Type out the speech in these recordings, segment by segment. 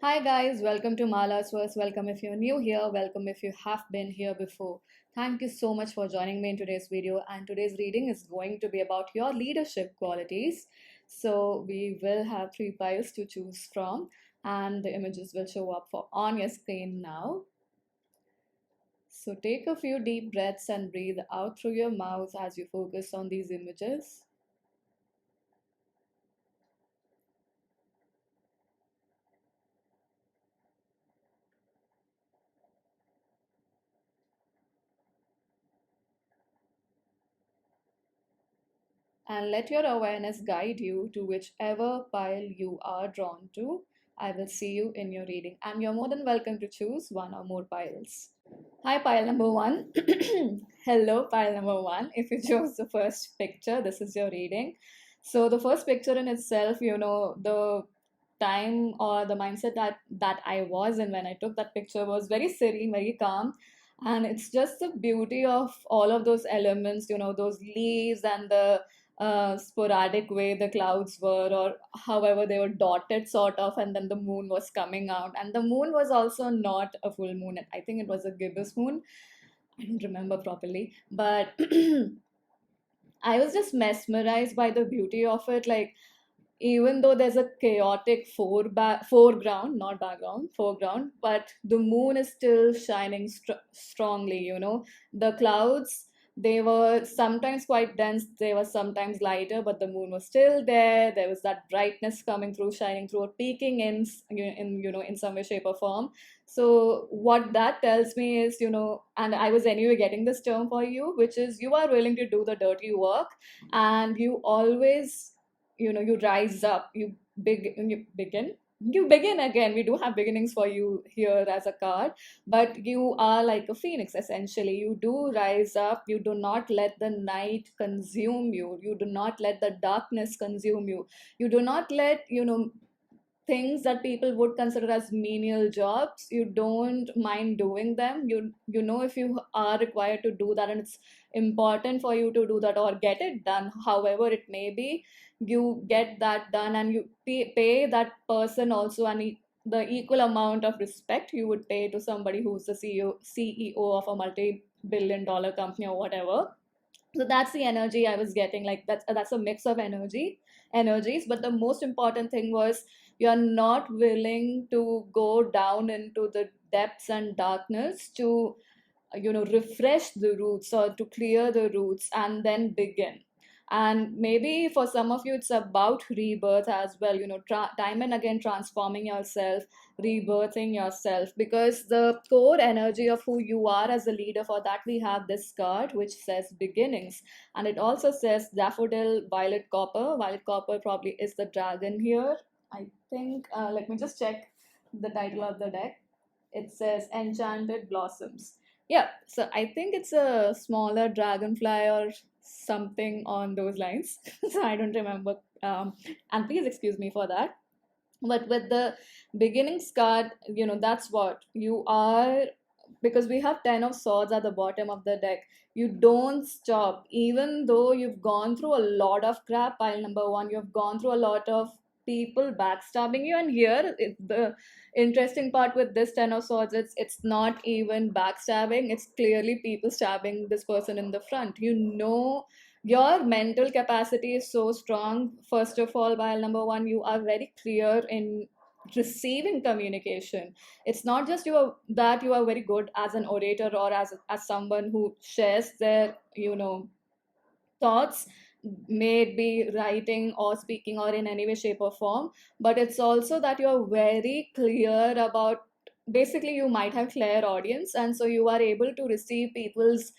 Hi guys, welcome to Mala's Verse. Welcome if you're new here, welcome if you have been here before. Thank you so much for joining me in today's video, and today's reading is going to be about your leadership qualities. So we will have three piles to choose from, and the images will show up for on your screen now. So take a few deep breaths and breathe out through your mouth as you focus on these images. And let your awareness guide you to whichever pile you are drawn to. I will see you in your reading, and you're more than welcome to choose one or more piles. Hi, pile number one. Hello, pile number one. If you chose the first picture, this is your reading. So, the first picture in itself, the time or the mindset that I was in when I took that picture was very serene, very calm. And it's just the beauty of all of those elements, those leaves and the sporadic way the clouds were, or however they were dotted, sort of, and then the moon was coming out. And the moon was also not a full moon, I think it was a gibbous moon. I don't remember properly, but I was just mesmerized by the beauty of it. Like, even though there's a chaotic foreground, not background, foreground, but the moon is still shining strongly. The clouds, they were sometimes quite dense, they were sometimes lighter, but the moon was still there. There was that brightness coming through, shining through, or peeking in some way, shape, or form. So what that tells me is, and I was anyway getting this term for you, which is you are willing to do the dirty work, and you always, you rise up, you begin again. We do have beginnings for you here as a card, but you are like a phoenix. Essentially, you do rise up. You do not let the night consume you. You do not let the darkness consume you. You do not let, things that people would consider as menial jobs, you don't mind doing them. You know if you are required to do that, and it's important for you to do that or get it done, however it may be, you get that done, and you pay that person also the equal amount of respect you would pay to somebody who's the CEO of a multi-billion-dollar company or whatever. So that's the energy I was getting. Like, that's a mix of energies, but the most important thing was you're not willing to go down into the depths and darkness to refresh the roots or to clear the roots and then begin. And maybe for some of you it's about rebirth as well, time and again transforming yourself, rebirthing yourself, because the core energy of who you are as a leader, for that we have this card which says beginnings. And it also says daffodil, violet copper probably is the dragon here, I think. Let me just check the title of the deck. It says enchanted blossoms. Yeah, so I think it's a smaller dragonfly or something on those lines. So I don't remember. And please excuse me for that. But with the beginnings card, that's what you are, because we have 10 of swords at the bottom of the deck. You don't stop, even though you've gone through a lot of crap. Pile number one, you've gone through a lot of people backstabbing you, and here the interesting part with this 10 of swords, it's not even backstabbing, it's clearly people stabbing this person in the front. Your mental capacity is so strong. First of all, while number one, you are very clear in receiving communication. It's not just you are very good as an orator or as someone who shares their thoughts, may it be writing or speaking or in any way, shape, or form, but it's also that you're very clear about, basically you might have clear audience, and so you are able to receive people's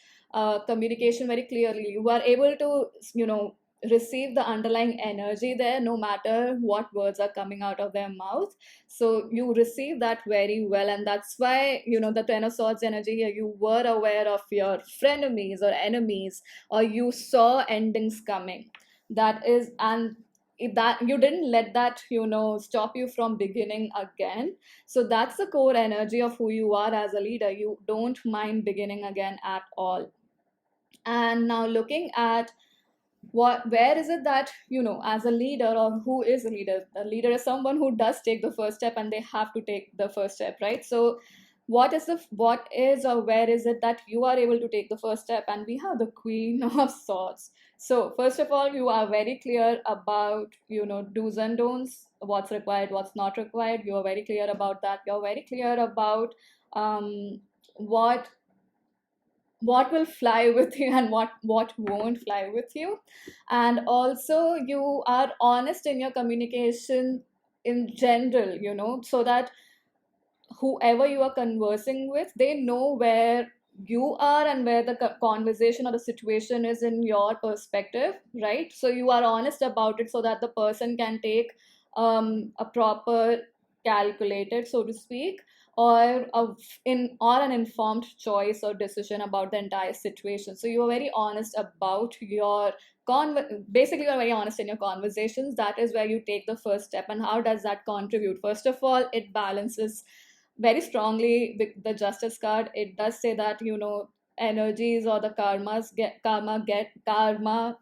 communication very clearly. You are able to receive the underlying energy there, no matter what words are coming out of their mouth. So you receive that very well, and that's why the ten of swords energy here, you were aware of your frenemies or enemies, or you saw endings coming. That is, and that you didn't let that stop you from beginning again. So that's the core energy of who you are as a leader. You don't mind beginning again at all. And now looking at Where is it that, as a leader, or who is a leader? A leader is someone who does take the first step, and they have to take the first step, right? So what is or where is it that you are able to take the first step? And we have the Queen of Swords. So first of all, you are very clear about, do's and don'ts, what's required, what's not required. You are very clear about that. You're very clear about um, what what will fly with you and what won't fly with you. And also you are honest in your communication in general, so that whoever you are conversing with, they know where you are and where the conversation or the situation is in your perspective, right? So you are honest about it so that the person can take a proper, calculated, so to speak, or an informed choice or decision about the entire situation. So you are very honest about your basically you're very honest in your conversations. That is where you take the first step. And how does that contribute? First of all, it balances very strongly with the justice card. It does say that, energies or the karma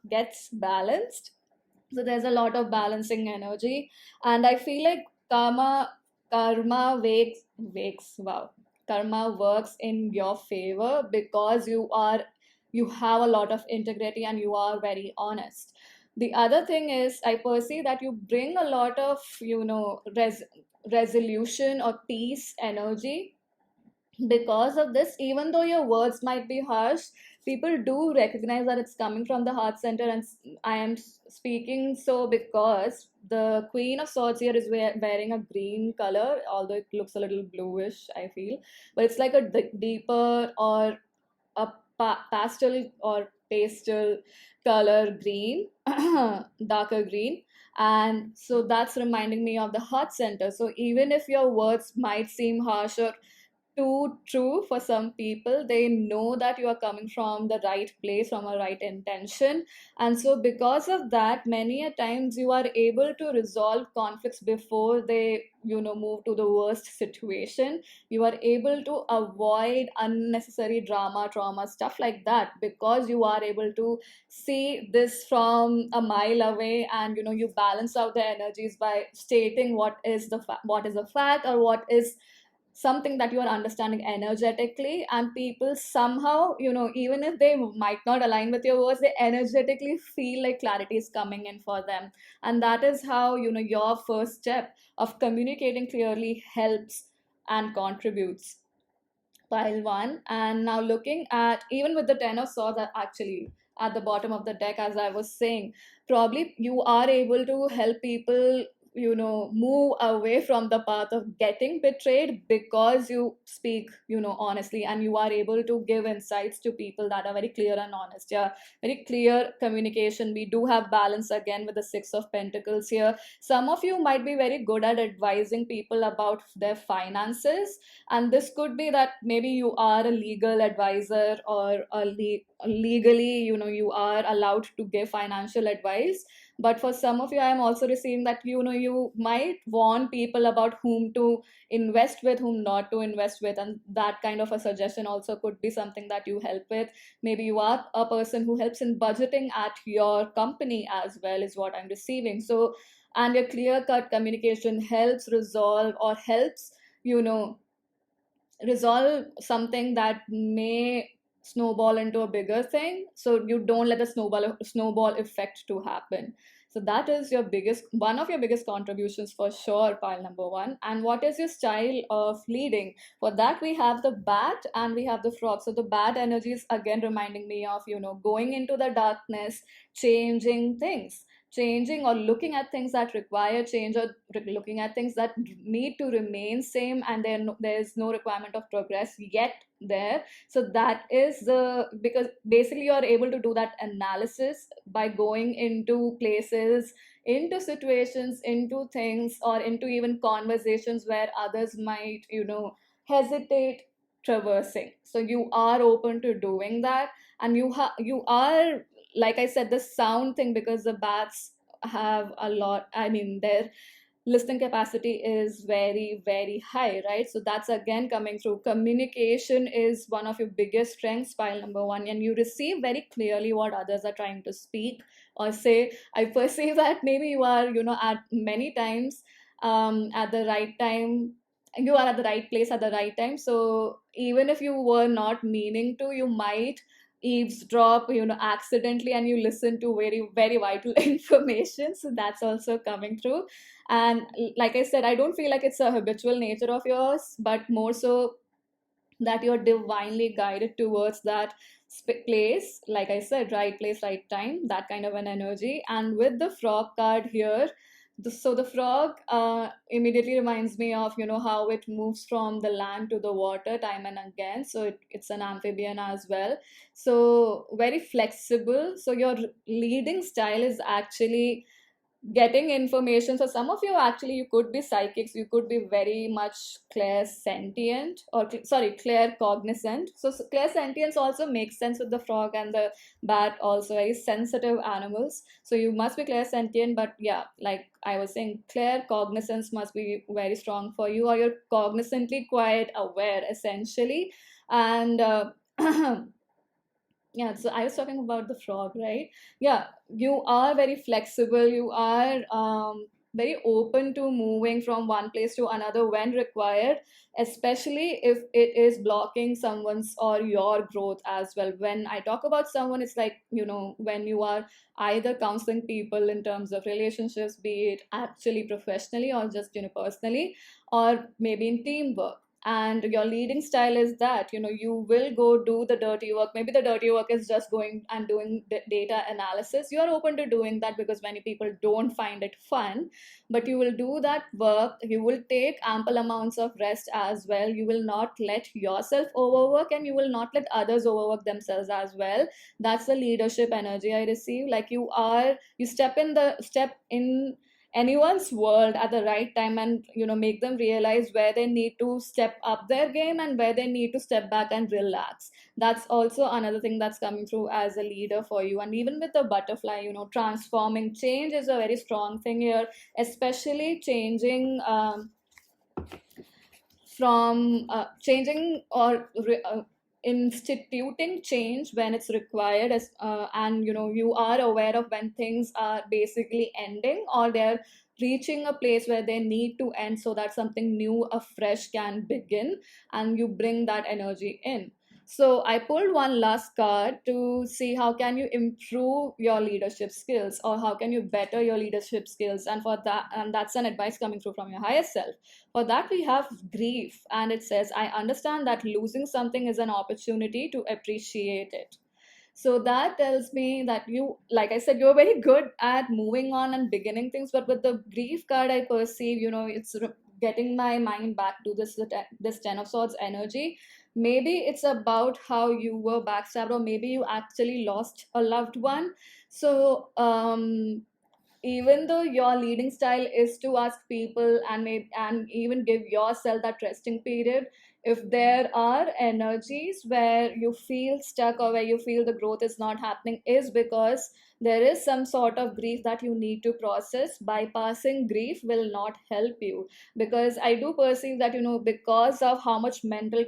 gets balanced. So there's a lot of balancing energy. And I feel like karma wakes wow karma works in your favor because you have a lot of integrity and you are very honest. The other thing is, I perceive that you bring a lot of, resolution or peace energy. Because of this, even though your words might be harsh, people do recognize that it's coming from the heart center. And I am speaking so because the Queen of Swords here is wearing a green color, although it looks a little bluish, I feel. But it's like a deeper, or a pastel or pastel color green, darker green. And so that's reminding me of the heart center. So even if your words might seem harsh or too true for some people, they know that you are coming from the right place, from a right intention. And so because of that, many a times you are able to resolve conflicts before they, move to the worst situation. You are able to avoid unnecessary drama, trauma, stuff like that, because you are able to see this from a mile away. And you balance out the energies by stating what is a fact, or what is something that you are understanding energetically. And people somehow, even if they might not align with your words, they energetically feel like clarity is coming in for them. And that is how, your first step of communicating clearly helps and contributes. Pile one. And now looking at, even with the Ten of Swords, actually at the bottom of the deck, as I was saying, probably you are able to help people, move away from the path of getting betrayed, because you speak, honestly, and you are able to give insights to people that are very clear and honest. Yeah, very clear communication. We do have balance again with the Six of Pentacles here. Some of you might be very good at advising people about their finances, and this could be that maybe you are a legal advisor, or legally, you are allowed to give financial advice. But for some of you, I am also receiving that, you might warn people about whom to invest with, whom not to invest with. And that kind of a suggestion also could be something that you help with. Maybe you are a person who helps in budgeting at your company as well, is what I'm receiving. So, and your clear cut communication helps resolve, or helps, you know resolve something that may snowball into a bigger thing. So you don't let the snowball effect to happen. So that is your biggest one of your biggest contributions for sure, pile number one. And what is your style of leading? For that, we have the bat and we have the frog. So the bat energy is again reminding me of, going into the darkness, changing things, changing or looking at things that require change, or looking at things that need to remain same, and there's no requirement of progress yet there. So that is because basically you're able to do that analysis by going into places, into situations, into things, or into even conversations where others might, hesitate traversing. So you are open to doing that. And you are, like I said, the sound thing, because the bats have a lot, I mean, they're listening capacity is very, very high, right? So that's again coming through. Communication is one of your biggest strengths, pile number one, and you receive very clearly what others are trying to speak or say. I perceive that maybe you are, at many times, at the right time, you are at the right place at the right time. So even if you were not meaning to, you might eavesdrop, accidentally, and you listen to very, very vital information. So that's also coming through. And like I said, I don't feel like it's a habitual nature of yours, but more so that you're divinely guided towards that place. Like I said, right place, right time, that kind of an energy. And with the frog card here, so the frog immediately reminds me of, how it moves from the land to the water time and again. So it's an amphibian as well. So very flexible. So your leading style is actually getting information. So some of you, actually, you could be psychics, you could be very much clairsentient, or sorry, claircognizant. So clairsentience also makes sense with the frog and the bat, also very sensitive animals. So you must be clairsentient, but yeah, like I was saying, claircognizance must be very strong for you, or you're cognizantly quite aware essentially. And yeah, so I was talking about the frog, right? Yeah, you are very flexible, you are very open to moving from one place to another when required, especially if it is blocking someone's or your growth as well. When I talk about someone, it's like, when you are either counseling people in terms of relationships, be it actually professionally or just, personally, or maybe in teamwork. And your leading style is that, you will go do the dirty work. Maybe the dirty work is just going and doing data analysis. You are open to doing that because many people don't find it fun, but you will do that work. You will take ample amounts of rest as well. You will not let yourself overwork, and you will not let others overwork themselves as well. That's the leadership energy I receive. Like you step in anyone's world at the right time, and make them realize where they need to step up their game and where they need to step back and relax. That's also another thing that's coming through as a leader for you. And even with the butterfly, transforming, change is a very strong thing here, especially changing, from changing or instituting change when it's required, and you are aware of when things are basically ending, or they're reaching a place where they need to end, so that something new afresh can begin, and you bring that energy in. So I pulled one last card to see how can you improve your leadership skills, or how can you better your leadership skills. And for that, and that's an advice coming through from your higher self. For that, we have grief, and it says, I understand that losing something is an opportunity to appreciate it. So that tells me that you, like I said, you're very good at moving on and beginning things. But with the grief card, I perceive, it's getting my mind back to this Ten of Swords energy. Maybe it's about how you were backstabbed, or maybe you actually lost a loved one. So, even though your leading style is to ask people and even give yourself that resting period, if there are energies where you feel stuck, or where you feel the growth is not happening, is because there is some sort of grief that you need to process. Bypassing grief will not help you, because I do perceive that, because of how much mental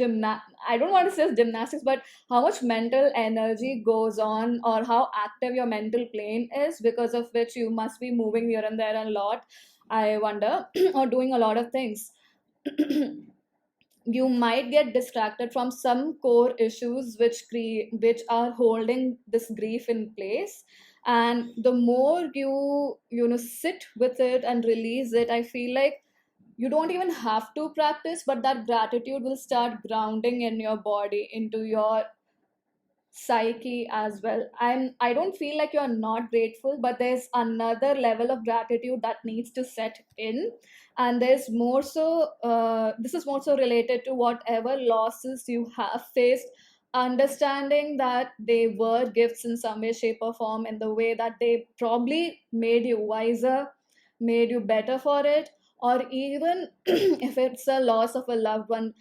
I don't want to say gymnastics, but how much mental energy goes on, or how active your mental plane is, because of which you must be moving here and there a lot, I wonder, or doing a lot of things. You might get distracted from some core issues which are holding this grief in place. And the more you sit with it and release it, I feel like you don't even have to practice, but that gratitude will start grounding in your body, into your psyche as well. I don't feel like you're not grateful, but there's another level of gratitude that needs to set in. And there's more so this is more so related to whatever losses you have faced, understanding that they were gifts in some way, shape, or form, in the way that they probably made you wiser, made you better for it. Or even if it's a loss of a loved one,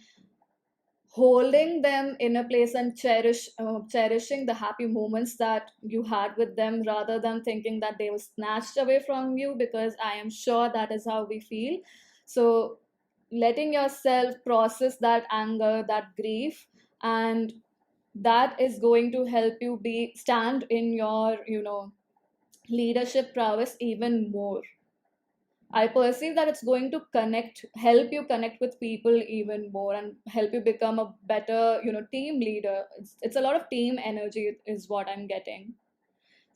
holding them in a place and cherishing the happy moments that you had with them, rather than thinking that they were snatched away from you, because I am sure that is how we feel. So letting yourself process that anger, that grief, and that is going to help you be stand in your leadership prowess even more. I perceive that it's going to help you connect with people even more, and help you become a better, team leader. It's a lot of team energy, is what I'm getting.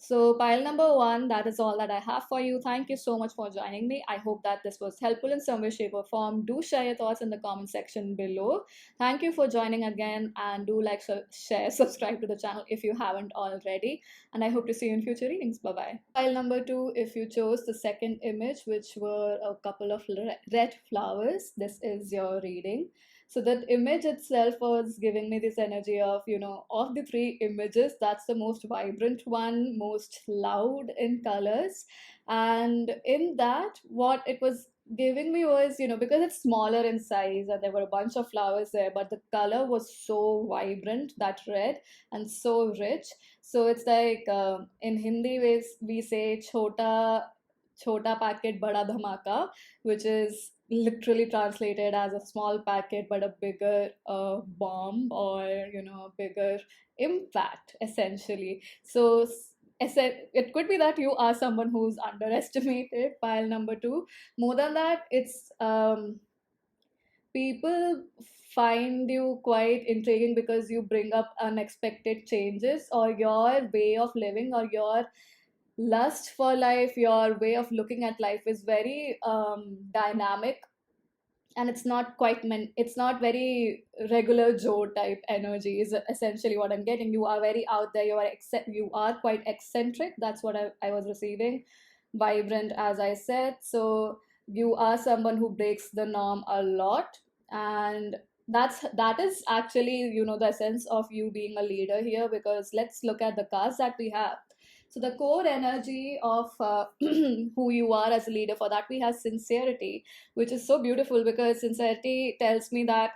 So, pile number one, that is all that I have for you. Thank you so much for joining me. I hope that this was helpful in some way, shape, or form. Do share your thoughts in the comment section below. Thank you for joining again, and do like, share, subscribe to the channel if you haven't already. And I hope to see you in future readings. Bye bye. Pile number two, if you chose the second image, which were a couple of red flowers, this is your reading. So that image itself was giving me this energy of, of the three images, that's the most vibrant one, most loud in colors. And in that, what it was giving me was, because it's smaller in size and there were a bunch of flowers there, but the color was so vibrant, that red, and so rich. So it's like, in Hindi we say chota packet bada dhamaka, which is literally translated as a small packet but a bigger bomb, or a bigger impact essentially. So it could be that you are someone who's underestimated. Pile number two, more than that, it's people find you quite intriguing because you bring up unexpected changes, or your way of living, or your lust for life, your way of looking at life is very dynamic, and it's not very regular Joe type energy, is essentially what I'm getting. You are very out there, you are quite eccentric, that's what I was receiving. Vibrant, as I said. So you are someone who breaks the norm a lot, and that is actually, the essence of you being a leader here, because let's look at the cards that we have. So the core energy of who you are as a leader, for that we have sincerity, which is so beautiful, because sincerity tells me that,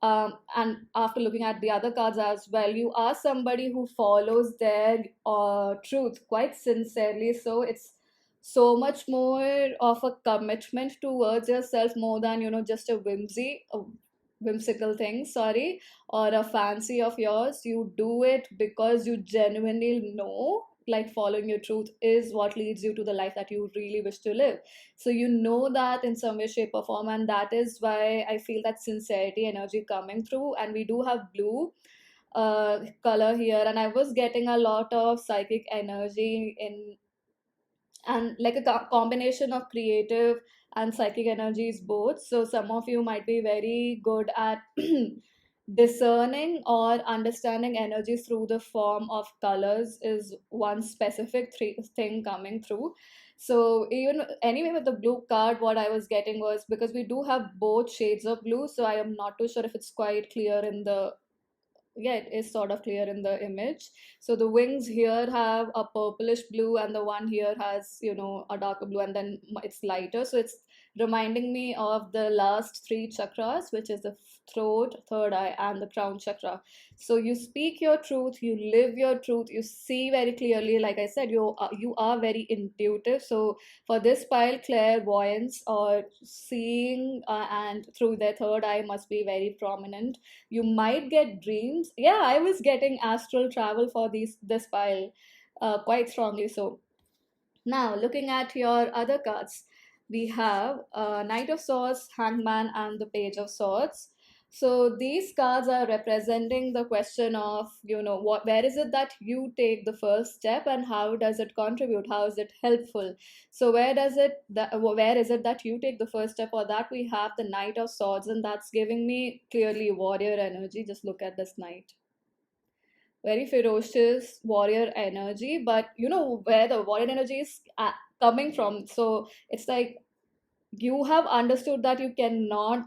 and after looking at the other cards as well, you are somebody who follows their truth quite sincerely. So it's so much more of a commitment towards yourself, more than, just a whimsical thing, sorry, or a fancy of yours. You do it because you genuinely know, like, following your truth is what leads you to the life that you really wish to live. So you know that in some way, shape, or form, and that is why I feel that sincerity energy coming through. And we do have blue color here, and I was getting a lot of psychic energy in, and like a combination of creative and psychic energies both. So some of you might be very good at discerning or understanding energies through the form of colors, is one specific thing coming through. So even anyway, with the blue card, what I was getting was, because we do have both shades of blue, so I am not too sure if it's quite clear in the, yeah, it is sort of clear in the image. So the wings here have a purplish blue, and the one here has, a darker blue, and then it's lighter. So it's reminding me of the last three chakras, which is the throat, third eye, and the crown chakra. So you speak your truth, you live your truth, you see very clearly. Like I said, you are very intuitive. So for this pile, clairvoyance, or seeing, and through their third eye, must be very prominent. You might get dreams. Yeah, I was getting astral travel for this pile, quite strongly. So now, looking at your other cards, we have Knight of Swords, Hangman, and the Page of Swords. So these cards are representing the question of, where is it that you take the first step, and how does it contribute? How is it helpful? So where is it that you take the first step? For that we have the Knight of Swords, and that's giving me clearly warrior energy. Just look at this knight, very ferocious warrior energy, but you know where the warrior energy is coming from. So it's like you have understood that you cannot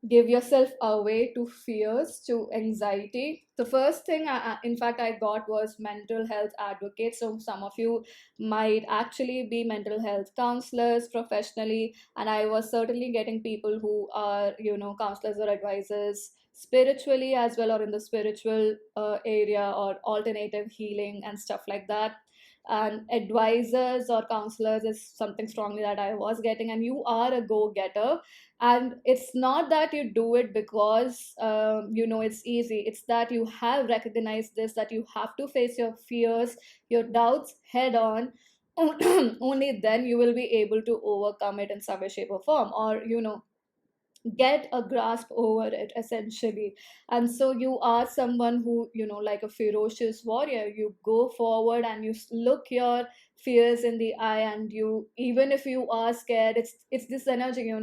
give yourself away to fears, to anxiety. The first thing, in fact, I got was mental health advocate. So some of you might actually be mental health counselors professionally, and I was certainly getting people who are, counselors or advisors spiritually as well, or in the spiritual area, or alternative healing and stuff like that. And advisors or counselors is something strongly that I was getting. And you are a go getter, and it's not that you do it because it's easy. It's that you have recognized this, that you have to face your fears, your doubts head on. Only then you will be able to overcome it in some way, shape, or form, or get a grasp over it, essentially. And so you are someone who, like a ferocious warrior, you go forward and you look your fears in the eye, and you, even if you are scared, it's this energy,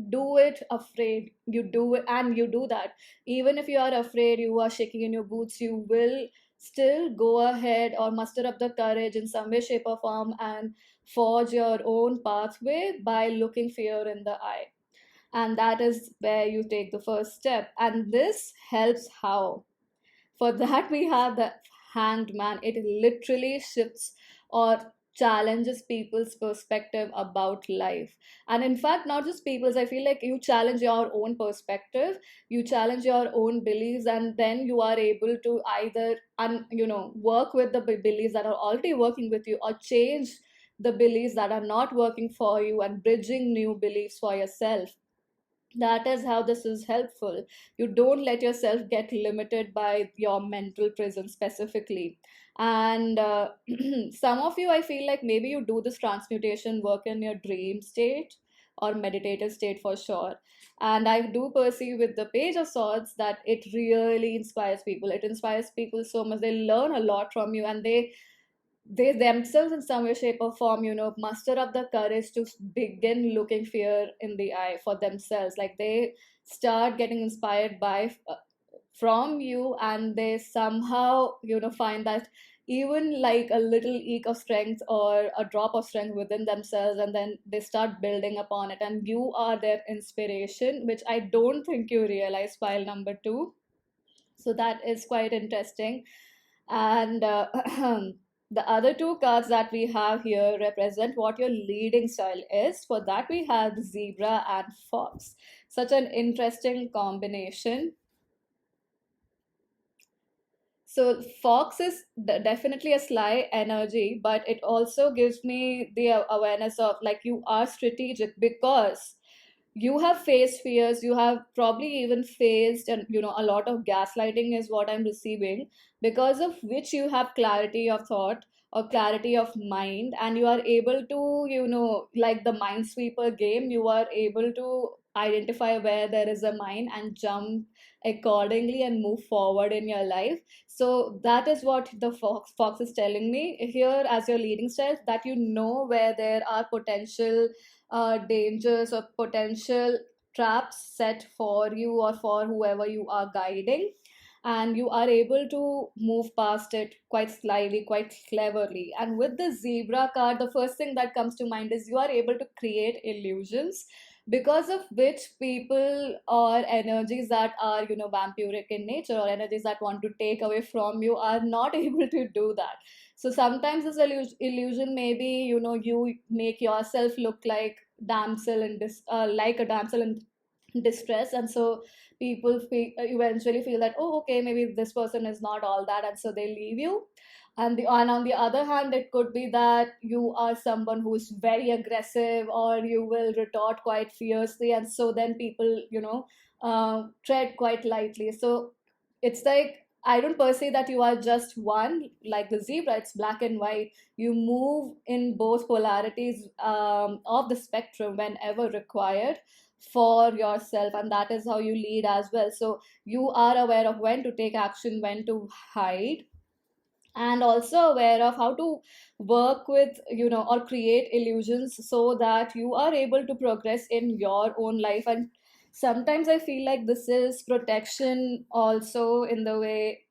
do it afraid, you do it, and you do that. Even if you are afraid, you are shaking in your boots, you will still go ahead or muster up the courage in some way, shape, or form, and forge your own pathway by looking fear in the eye. And that is where you take the first step. And this helps how? For that, we have the hanged man. It literally shifts or challenges people's perspective about life. And in fact, not just people's, I feel like you challenge your own perspective, you challenge your own beliefs, and then you are able to either work with the beliefs that are already working with you, or change the beliefs that are not working for you and bridging new beliefs for yourself. That is how this is helpful. You don't let yourself get limited by your mental prison specifically. And some of you, I feel like maybe you do this transmutation work in your dream state or meditative state for sure. And I do perceive with the Page of Swords that it really inspires people. It inspires people so much. They learn a lot from you, and they themselves in some way, shape, or form, muster up the courage to begin looking fear in the eye for themselves. Like they start getting inspired by from you, and they somehow find that even like a little eke of strength or a drop of strength within themselves, and then they start building upon it, and you are their inspiration, which I don't think you realize, pile number two. So that is quite interesting. And the other two cards that we have here represent what your leading style is. For that, we have zebra and fox. Such an interesting combination. So fox is definitely a sly energy, but it also gives me the awareness of like you are strategic, because you have faced fears, you have probably even faced, and a lot of gaslighting is what I'm receiving, because of which you have clarity of thought or clarity of mind, and you are able to, like the minesweeper game, you are able to identify where there is a mine and jump accordingly and move forward in your life. So that is what the fox is telling me here as your leading style, that where there are potential dangers or potential traps set for you or for whoever you are guiding, and you are able to move past it quite slyly, quite cleverly. And with the zebra card, the first thing that comes to mind is you are able to create illusions, because of which people or energies that are vampiric in nature, or energies that want to take away from you, are not able to do that. So sometimes this illusion may be, you make yourself look like like a damsel in distress, and so people eventually feel that, oh, okay, maybe this person is not all that, and so they leave you. And on the other hand, it could be that you are someone who's very aggressive, or you will retort quite fiercely, and so then people tread quite lightly. So it's like, I don't perceive that you are just one like the zebra. It's black and white. You move in both polarities of the spectrum whenever required for yourself, and that is how you lead as well. So you are aware of when to take action, when to hide, and also aware of how to work with, or create illusions, so that you are able to progress in your own life. And sometimes I feel like this is protection also, in the way,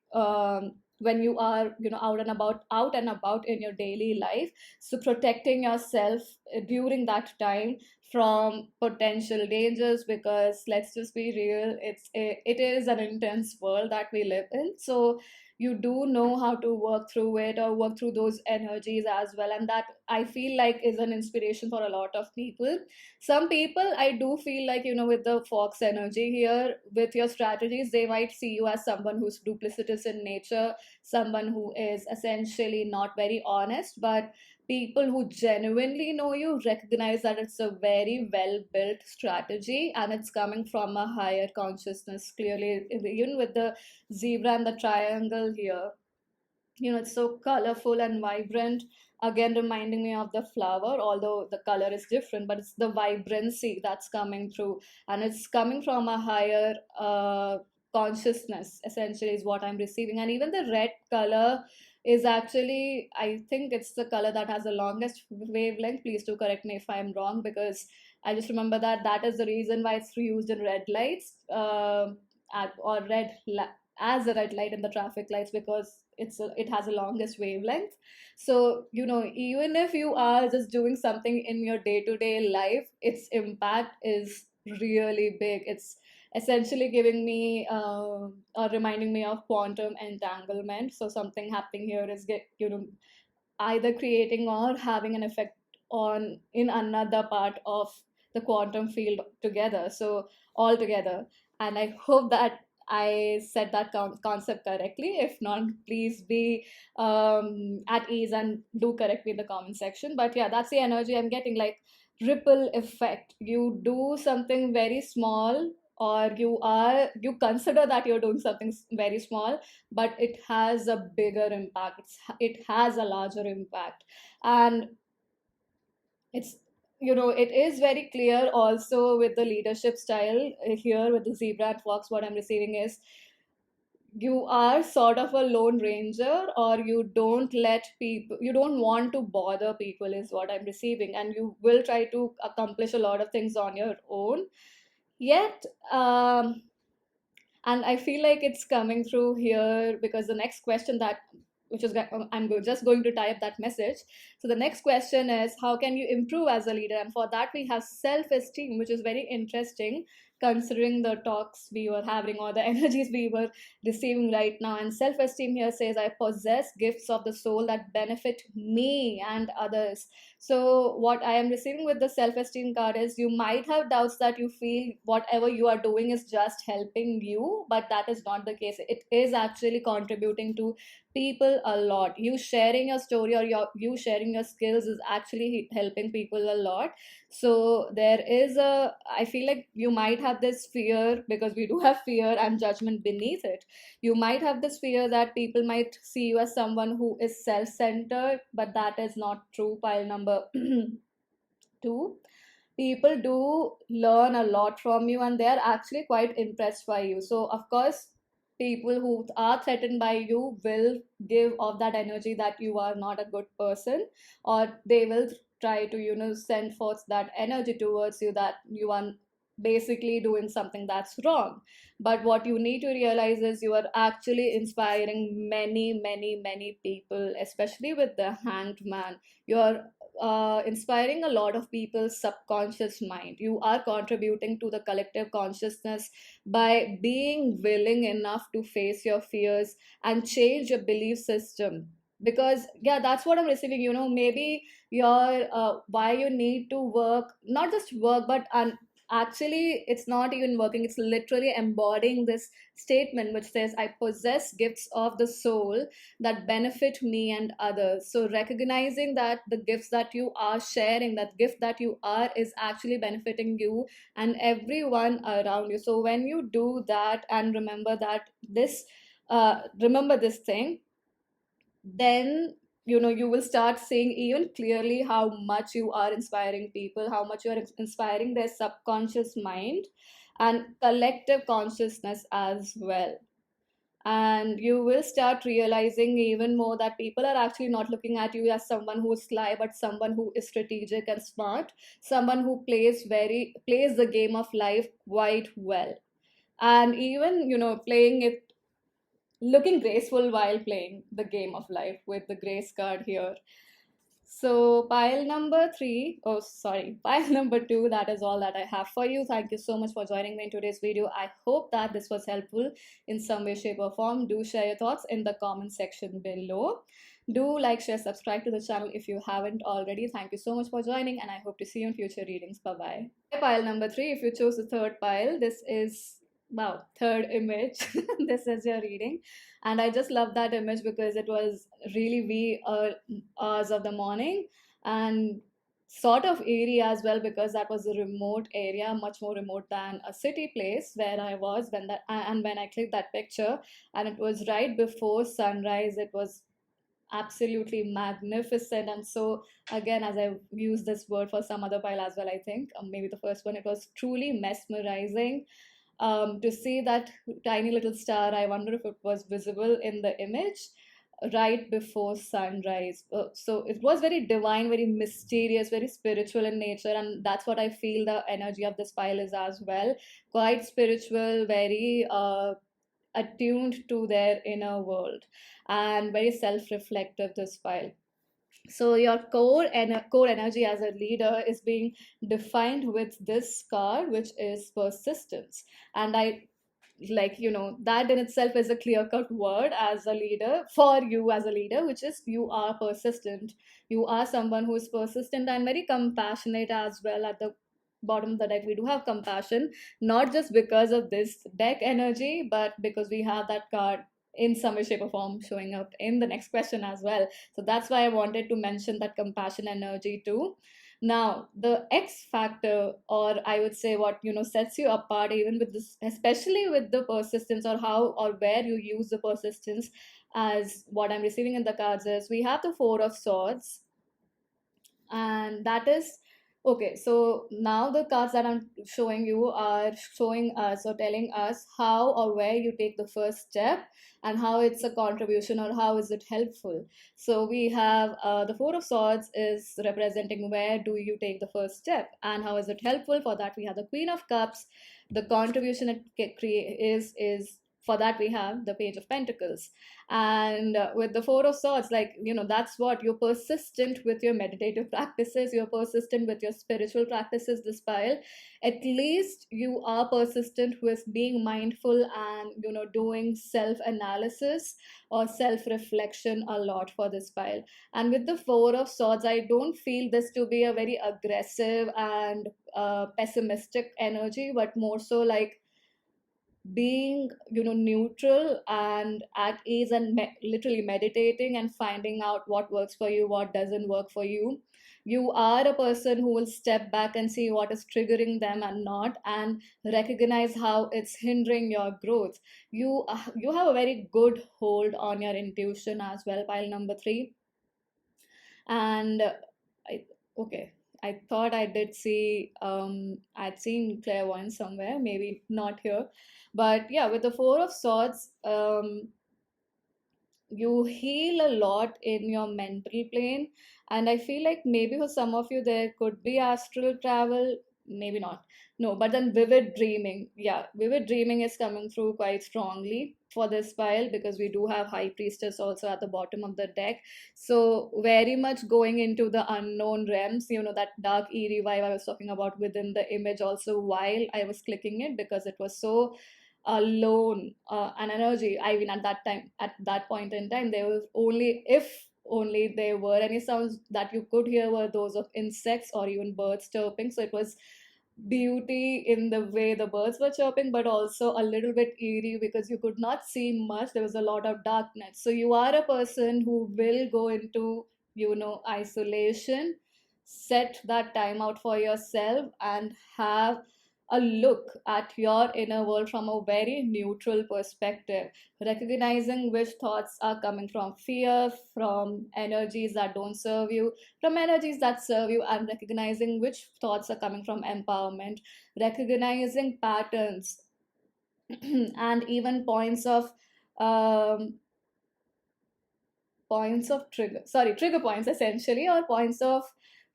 when you are out and about in your daily life. So protecting yourself during that time from potential dangers, because let's just be real, it is an intense world that we live in. So you do know how to work through it or work through those energies as well, and that I feel like is an inspiration for a lot of people. Some people I do feel like, with the fox energy here, with your strategies, they might see you as someone who's duplicitous in nature, someone who is essentially not very honest. But people who genuinely know you recognize that it's a very well built strategy and it's coming from a higher consciousness. Clearly, even with the zebra and the triangle here, it's so colorful and vibrant, again reminding me of the flower, although the color is different, but it's the vibrancy that's coming through, and it's coming from a higher consciousness, essentially, is what I'm receiving. And even the red color is actually, I think it's the color that has the longest wavelength. Please do correct me if I'm wrong, because I just remember that that is the reason why it's used in red lights, or as a red light in the traffic lights, because it has the longest wavelength. So, even if you are just doing something in your day to day life, its impact is really big. It's essentially giving me or reminding me of quantum entanglement. So something happening here is either creating or having an effect on in another part of the quantum field together, so all together. And I hope that I said that concept correctly. If not, please be at ease and do correct me in the comment section. But yeah, that's the energy I'm getting, like ripple effect. You do something very small, or you consider that you're doing something very small, but it has a bigger impact. It has a larger impact. And it's, it is very clear also with the leadership style here with the zebra and fox. What I'm receiving is you are sort of a lone ranger, or you don't want to bother people, is what I'm receiving, and you will try to accomplish a lot of things on your own. Yet, and I feel like it's coming through here, because the next question that which is just going to type that message. So the next question is, how can you improve as a leader? And for that we have self esteem, which is very interesting considering the talks we were having or the energies we were receiving right now. And self esteem here says, I possess gifts of the soul that benefit me and others. So, what I am receiving with the self esteem card is, you might have doubts that you feel whatever you are doing is just helping you, but that is not the case. It is actually contributing to people a lot. You sharing your story, or you sharing your skills, is actually helping people a lot. So, there is I feel like you might have this fear, because we do have fear and judgment beneath it. You might have this fear that people might see you as someone who is self centered, but that is not true. Pile number two, people do learn a lot from you, and they're actually quite impressed by you. So, of course, people who are threatened by you will give off that energy that you are not a good person, or they will try to, send forth that energy towards you, that you are basically doing something that's wrong. But what you need to realize is, you are actually inspiring many, many, many people, especially with the hanged man. You're inspiring a lot of people's subconscious mind. You are contributing to the collective consciousness by being willing enough to face your fears and change your belief system. Because yeah, that's what I'm receiving. Maybe your why you need to work, not just work, but actually it's not even working, it's literally embodying this statement which says, I possess gifts of the soul that benefit me and others. So recognizing that the gifts that you are sharing, that gift that you are, is actually benefiting you and everyone around you. So when you do that and remember that remember this thing, then you will start seeing even clearly how much you are inspiring people, how much you are inspiring their subconscious mind and collective consciousness as well. And you will start realizing even more that people are actually not looking at you as someone who is sly, but someone who is strategic and smart, someone who plays the game of life quite well, and even playing it, looking graceful while playing the game of life with the grace card here. So, pile number three, oh, sorry, pile number two, that is all that I have for you. Thank you so much for joining me in today's video. I hope that this was helpful in some way, shape, or form. Do share your thoughts in the comment section below. Do like, share, subscribe to the channel if you haven't already. Thank you so much for joining, and I hope to see you in future readings. Bye bye. Pile number three, if you chose the third pile, this is, wow, third image. This is your reading. And I just love that image because it was really wee hours of the morning, and sort of eerie as well, because that was a remote area, much more remote than a city place where I was when that, and when I clicked that picture, and it was right before sunrise. It was absolutely magnificent. And so again, as I use this word for some other pile as well, I think maybe the first one, it was truly mesmerizing to see that tiny little star. I wonder if it was visible in the image right before sunrise. So it was very divine, very mysterious, very spiritual in nature, and that's what I feel the energy of this pile is as well. Quite spiritual, very attuned to their inner world, and very self-reflective, this pile. So your core energy as a leader is being defined with this card, which is persistence. And I, like, that in itself is a clear cut word as a leader, for you as a leader, which is you are persistent. You are someone who is persistent and very compassionate as well. At the bottom of the deck we do have compassion, not just because of this deck energy, but because we have that card in some way, shape, or form showing up in the next question as well. So that's why I wanted to mention that compassion energy too. Now, the X factor, or I would say what sets you apart, even with this, especially with the persistence, or how or where you use the persistence, as what I'm receiving in the cards is we have the Four of Swords, and that is okay. So now the cards that I'm showing you are showing us or telling us how or where you take the first step, and how it's a contribution or how is it helpful. So we have the Four of Swords is representing where do you take the first step and how is it helpful. For that we have the Queen of Cups. The contribution it is for that we have the Page of Pentacles. And with the Four of Swords, like, that's what you're persistent with your meditative practices, you're persistent with your spiritual practices, this pile. At least you are persistent with being mindful and doing self analysis or self reflection a lot for this pile. And with the Four of Swords, I don't feel this to be a very aggressive and pessimistic energy, but more so like being neutral and at ease, and literally meditating and finding out what works for you, what doesn't work for you. You are a person who will step back and see what is triggering them and not, and recognize how it's hindering your growth. You have a very good hold on your intuition as well, pile number three. And I, okay, I thought I did see I'd seen clairvoyance somewhere, maybe not here. But yeah, with the Four of Swords, you heal a lot in your mental plane. And I feel like maybe for some of you there could be astral travel, maybe not. No, but then vivid dreaming. Yeah, vivid dreaming is coming through quite strongly for this pile, because we do have High Priestess also at the bottom of the deck. So very much going into the unknown realms, that dark eerie vibe I was talking about within the image also while I was clicking it, because it was so alone, an energy. I mean, at that time, at that point in time, there was only, if only there were any sounds that you could hear, were those of insects or even birds chirping. So it was beauty in the way the birds were chirping, but also a little bit eerie because you could not see much. There was a lot of darkness. So you are a person who will go into isolation, set that time out for yourself, and have a look at your inner world from a very neutral perspective, recognizing which thoughts are coming from fear, from energies that don't serve you, from energies that serve you, and recognizing which thoughts are coming from empowerment, recognizing patterns and even um, points of trigger, sorry, trigger points essentially, or points of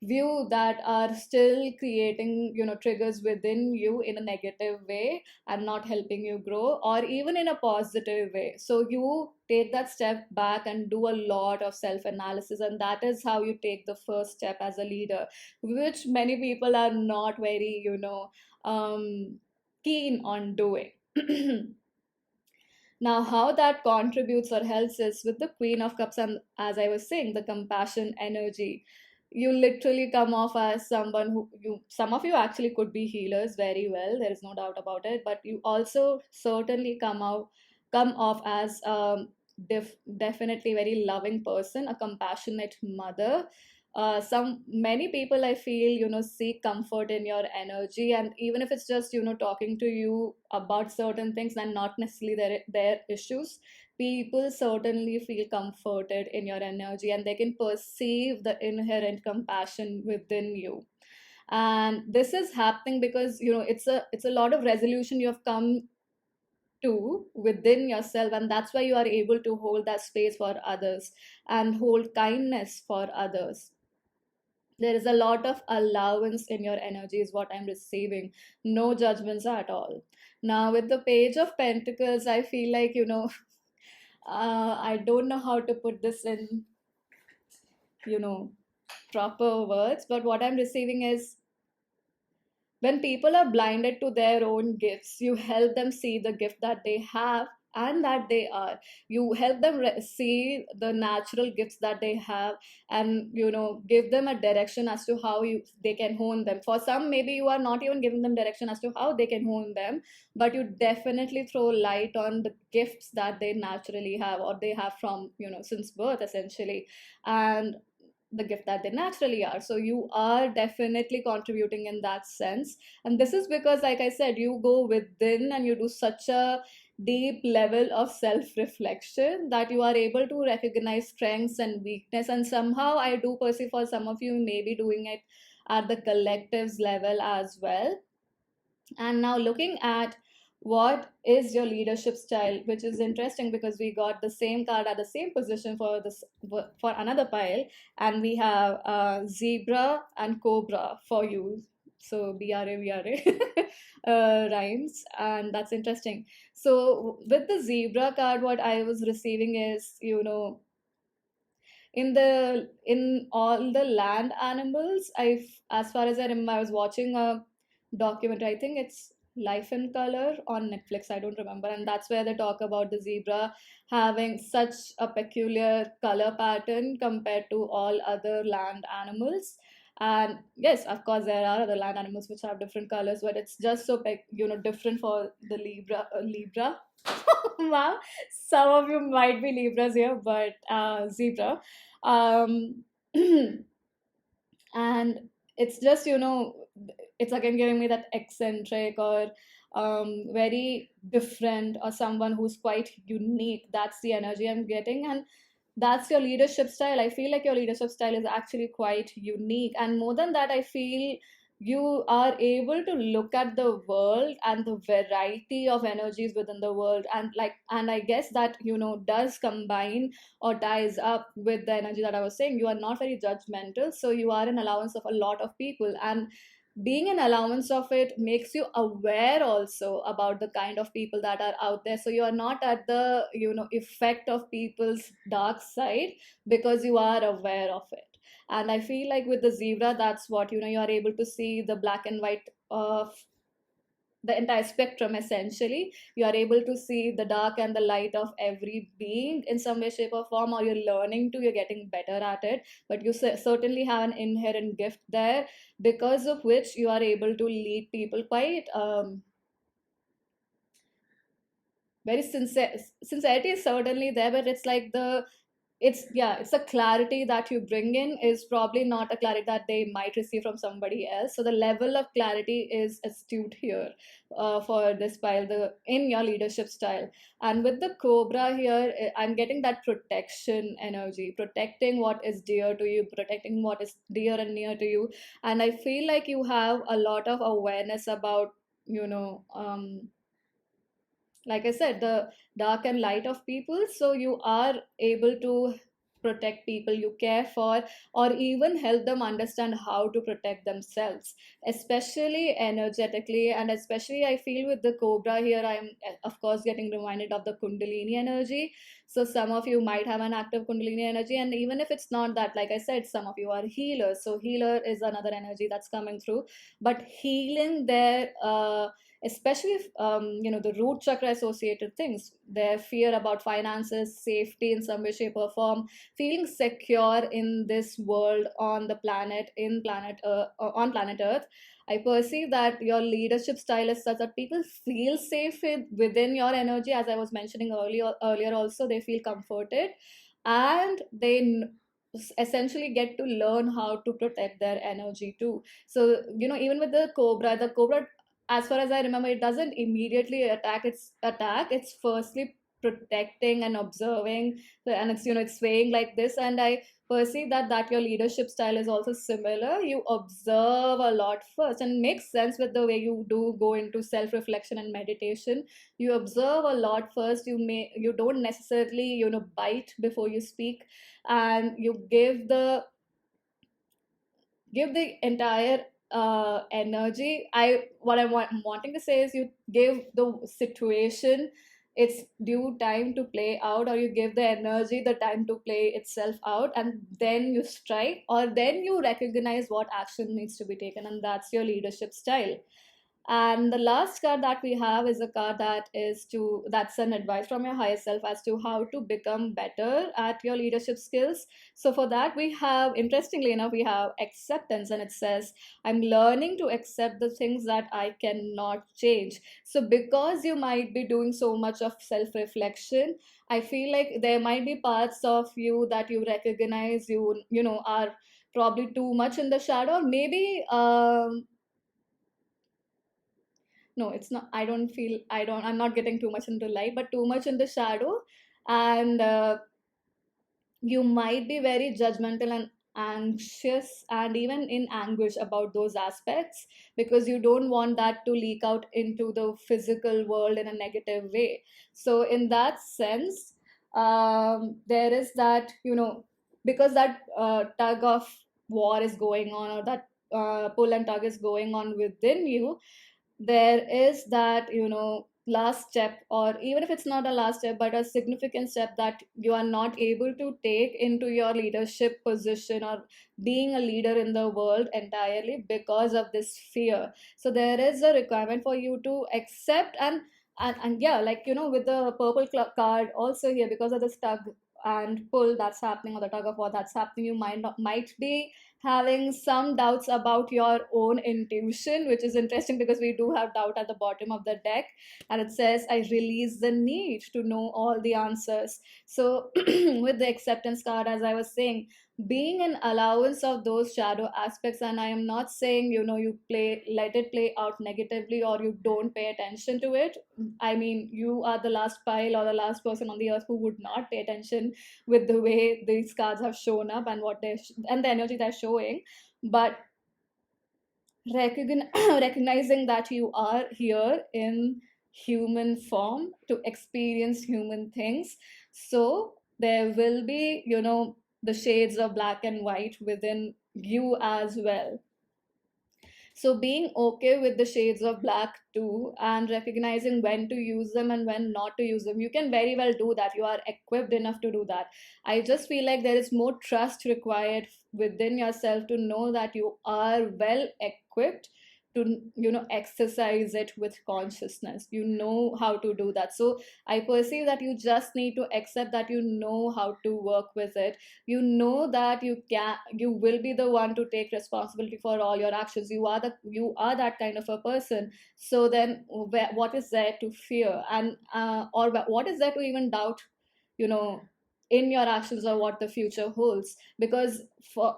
view that are still creating, triggers within you in a negative way and not helping you grow, or even in a positive way. So you take that step back and do a lot of self analysis, and that is how you take the first step as a leader, which many people are not very, keen on doing. Now, how that contributes or helps is with the Queen of Cups, and as I was saying, the compassion energy. You literally come off as someone who some of you actually could be healers very well. There is no doubt about it. But you also certainly come off as definitely very loving person, a compassionate mother. Some many people I feel, seek comfort in your energy, and even if it's just, talking to you about certain things and not necessarily their issues, people certainly feel comforted in your energy, and they can perceive the inherent compassion within you. And this is happening because, it's a lot of resolution you have come to within yourself, and that's why you are able to hold that space for others and hold kindness for others. There is a lot of allowance in your energy is what I'm receiving. No judgments at all. Now with the Page of Pentacles, I feel like, I don't know how to put this in, you know proper words, but what I'm receiving is, when people are blinded to their own gifts, you help them see the gift that they have and that they are. You help them see the natural gifts that they have, and, give them a direction as to how they can hone them. For some, maybe you are not even giving them direction as to how they can hone them, but you definitely throw light on the gifts that they naturally have, or they have from, since birth, essentially. And the gift that they naturally are. So you are definitely contributing in that sense. And this is because, like I said, you go within and you do such a deep level of self reflection that you are able to recognize strengths and weakness. And somehow I do perceive for some of you may be doing it at the collectives level as well. And now looking at what is your leadership style, which is interesting because we got the same card at the same position for this, for another pile, and we have zebra and cobra for you. So BRA rhymes, and that's interesting. So with the zebra card, what I was receiving is, in all the land animals, as far as I remember, I was watching a documentary, I think it's Life in Color on Netflix, I don't remember, and that's where they talk about the zebra having such a peculiar color pattern compared to all other land animals. And yes, of course there are other land animals which have different colors, but it's just so different for the libra. Wow, some of you might be libras here, but zebra. um and it's just, it's again giving me that eccentric, or very different, or someone who's quite unique. That's the energy I'm getting, and that's your leadership style. I feel like your leadership style is actually quite unique, and more than that, I feel you are able to look at the world and the variety of energies within the world, and I guess that, does combine or ties up with the energy that I was saying. You are not very judgmental, so you are an allowance of a lot of people, and being an allowance of it makes you aware also about the kind of people that are out there. So you are not at the, effect of people's dark side, because you are aware of it. And I feel like with the zebra, that's what, you are able to see the black and white of the entire spectrum. Essentially, you are able to see the dark and the light of every being in some way, shape, or form, or you're learning to, you're getting better at it. But you certainly have an inherent gift there, because of which you are able to lead people quite very sincere. Sincerity is certainly there, but it's like it's a clarity that you bring in is probably not a clarity that they might receive from somebody else. So the level of clarity is astute here, for this pile, the in your leadership style. And with the cobra here, I'm getting that protection energy, protecting what is dear to you, protecting what is dear and near to you. And I feel like you have a lot of awareness about, you know like I said, the dark and light of people. So you are able to protect people you care for, or even help them understand how to protect themselves, especially energetically. And especially, I feel with the cobra here, I'm of course getting reminded of the Kundalini energy. So, some of you might have an active Kundalini energy, and even if it's not that, like I said, some of you are healers. So, healer is another energy that's coming through. But healing there, especially if, the root chakra associated things, their fear about finances, safety in some way, shape, or form, feeling secure in this world, on the planet, on planet Earth. I perceive that your leadership style is such that people feel safe within your energy. As I was mentioning earlier also, they feel comforted, and they essentially get to learn how to protect their energy too. So, even with the cobra, as far as I remember, it doesn't immediately attack. It's firstly protecting and observing. And it's swaying like this. And I perceive that your leadership style is also similar. You observe a lot first, and makes sense with the way you do go into self reflection and meditation. You observe a lot first. You don't necessarily bite before you speak, and you give the entire energy. I'm wanting to say is, you give the situation its due time to play out, or you give the energy the time to play itself out, and then you strike, or then you recognize what action needs to be taken, and that's your leadership style. And the last card that we have is a card that's an advice from your higher self as to how to become better at your leadership skills. So for that, we have, interestingly enough, we have acceptance, and it says, I'm learning to accept the things that I cannot change. So because you might be doing so much of self reflection, I feel like there might be parts of you that you recognize are probably too much in the shadow. Maybe no, it's not. I'm not getting too much into light, but too much in the shadow. And you might be very judgmental and anxious, and even in anguish about those aspects, because you don't want that to leak out into the physical world in a negative way. So in that sense, there is that, because that tug of war is going on, or that pull and tug is going on within you, there is that last step, or even if it's not a last step, but a significant step that you are not able to take into your leadership position, or being a leader in the world entirely, because of this fear. So there is a requirement for you to accept, and yeah, like, with the purple card also here, because of this tug and pull that's happening, or the tug of war that's happening, you might be having some doubts about your own intuition, which is interesting because we do have doubt at the bottom of the deck. And it says, I release the need to know all the answers. So, with the acceptance card, as I was saying, being an allowance of those shadow aspects, and I am not saying, let it play out negatively, or you don't pay attention to it. I mean, you are the last pile, or the last person on the earth who would not pay attention with the way these cards have shown up, and and the energy they're showing. But recognizing that you are here in human form to experience human things, so there will be the shades of black and white within you as well. So being okay with the shades of black too, and recognizing when to use them and when not to use them, you can very well do that. You are equipped enough to do that. I just feel like there is more trust required within yourself to know that you are well equipped to exercise it with consciousness. You know how to do that. So I perceive that you just need to accept that you know how to work with it. You know that you will be the one to take responsibility for all your actions. You are that kind of a person. So then, what is there to fear, and or what is there to even doubt, you know in your actions, or what the future holds? Because for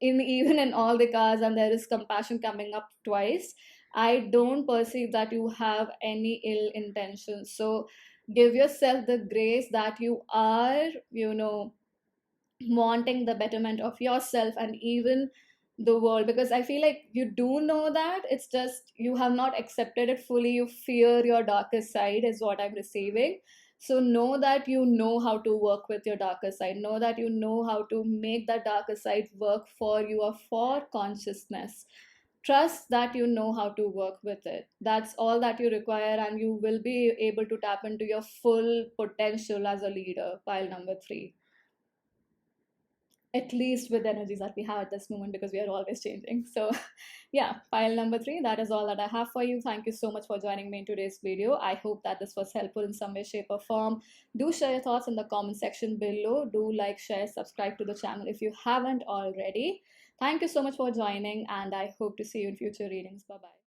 even in all the cards, and there is compassion coming up twice, I don't perceive that you have any ill intentions. So give yourself the grace that you are wanting the betterment of yourself, and even the world, because I feel like you do know that, it's just you have not accepted it fully. You fear your darkest side, is what I'm receiving. So know that you know how to work with your darker side. Know that you know how to make that darker side work for you or for consciousness. Trust that you know how to work with it. That's all that you require, and you will be able to tap into your full potential as a leader. Pile number three, at least with the energies that we have at this moment, because we are always changing. So yeah, pile number three, that is all that I have for you. Thank you so much for joining me in today's video. I hope that this was helpful in some way, shape, or form. Do share your thoughts in the comment section below. Do like, share, subscribe to the channel if you haven't already. Thank you so much for joining, and I hope to see you in future readings. Bye bye.